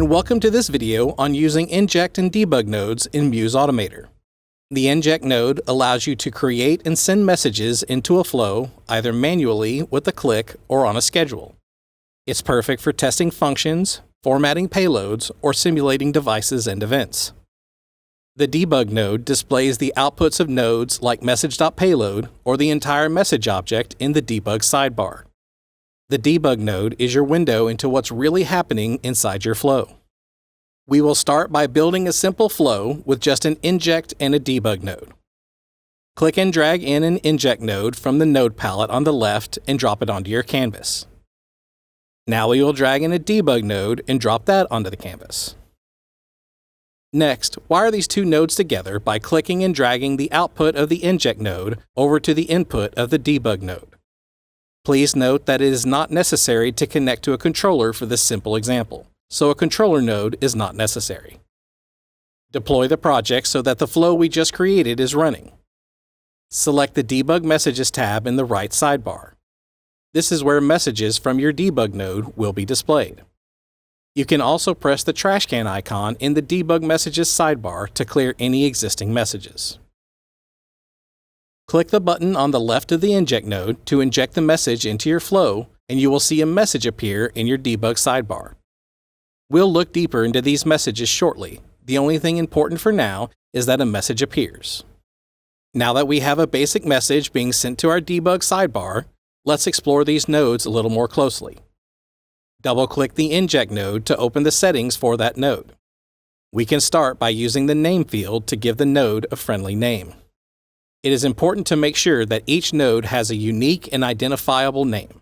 and welcome to this video on using Inject and Debug nodes in MUSE Automator. The Inject node allows you to create and send messages into a flow either manually with a click or on a schedule. It's perfect for testing functions, formatting payloads, or simulating devices and events. The Debug node displays the outputs of nodes like message.payload or the entire message object in the Debug sidebar. The Debug node is your window into what's really happening inside your flow. We will start by building a simple flow with just an Inject and a Debug node. Click and drag in an Inject node from the node palette on the left and drop it onto your canvas. Now we will drag in a Debug node and drop that onto the canvas. Next, wire these two nodes together by clicking and dragging the output of the Inject node over to the input of the Debug node. Please note that it is not necessary to connect to a controller for this simple example, so a controller node is not necessary. Deploy the project so that the flow we just created is running. Select the Debug Messages tab in the right sidebar. This is where messages from your debug node will be displayed. You can also press the trash can icon in the Debug Messages sidebar to clear any existing messages. Click the button on the left of the Inject node to inject the message into your flow, and you will see a message appear in your debug sidebar. We'll look deeper into these messages shortly. The only thing important for now is that a message appears. Now that we have a basic message being sent to our debug sidebar, let's explore these nodes a little more closely. Double-click the Inject node to open the settings for that node. We can start by using the name field to give the node a friendly name. It is important to make sure that each node has a unique and identifiable name.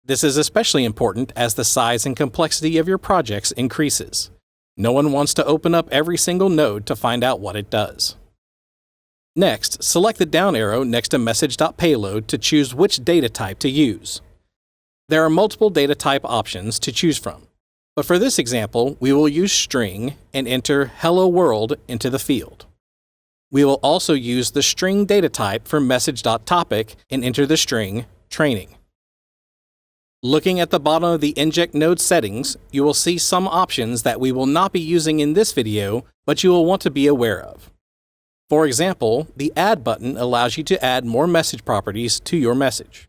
This is especially important as the size and complexity of your projects increases. No one wants to open up every single node to find out what it does. Next, select the down arrow next to message.payload to choose which data type to use. There are multiple data type options to choose from, but for this example, we will use string and enter hello world into the field. We will also use the string data type for message.topic and enter the string training. Looking at the bottom of the Inject node settings, you will see some options that we will not be using in this video, but you will want to be aware of. For example, the Add button allows you to add more message properties to your message.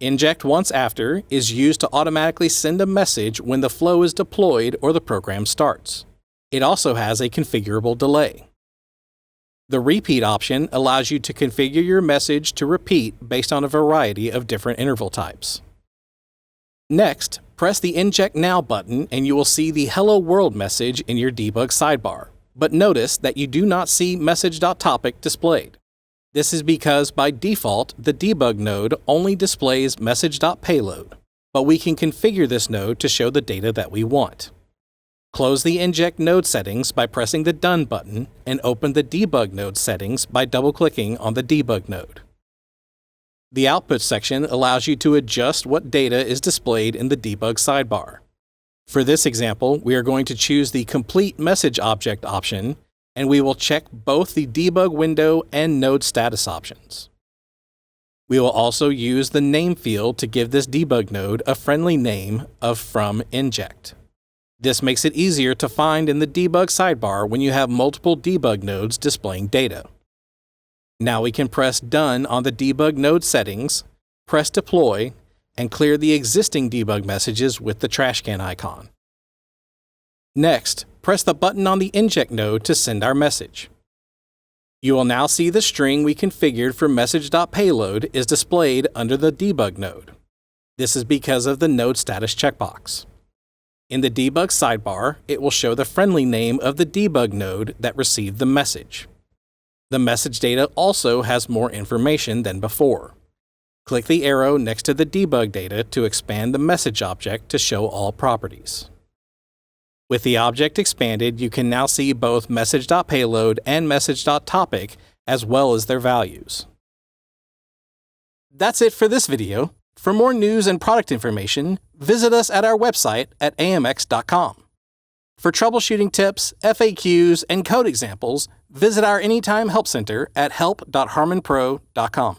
Inject once after is used to automatically send a message when the flow is deployed or the program starts. It also has a configurable delay. The Repeat option allows you to configure your message to repeat based on a variety of different interval types. Next, press the Inject Now button and you will see the Hello World message in your debug sidebar. But notice that you do not see message.topic displayed. This is because by default, the debug node only displays message.payload, but we can configure this node to show the data that we want. Close the Inject node settings by pressing the Done button and open the Debug node settings by double-clicking on the Debug node. The Output section allows you to adjust what data is displayed in the debug sidebar. For this example, we are going to choose the Complete Message Object option, and we will check both the debug window and node status options. We will also use the Name field to give this debug node a friendly name of From Inject. This makes it easier to find in the debug sidebar when you have multiple debug nodes displaying data. Now we can press Done on the debug node settings, press Deploy, and clear the existing debug messages with the trash can icon. Next, press the button on the Inject node to send our message. You will now see the string we configured for message.payload is displayed under the debug node. This is because of the node status checkbox. In the debug sidebar, it will show the friendly name of the debug node that received the message. The message data also has more information than before. Click the arrow next to the debug data to expand the message object to show all properties. With the object expanded, you can now see both message.payload and message.topic as well as their values. That's it for this video. For more news and product information, visit us at our website at amx.com. For troubleshooting tips, FAQs, and code examples, visit our Anytime Help Center at help.harmonpro.com.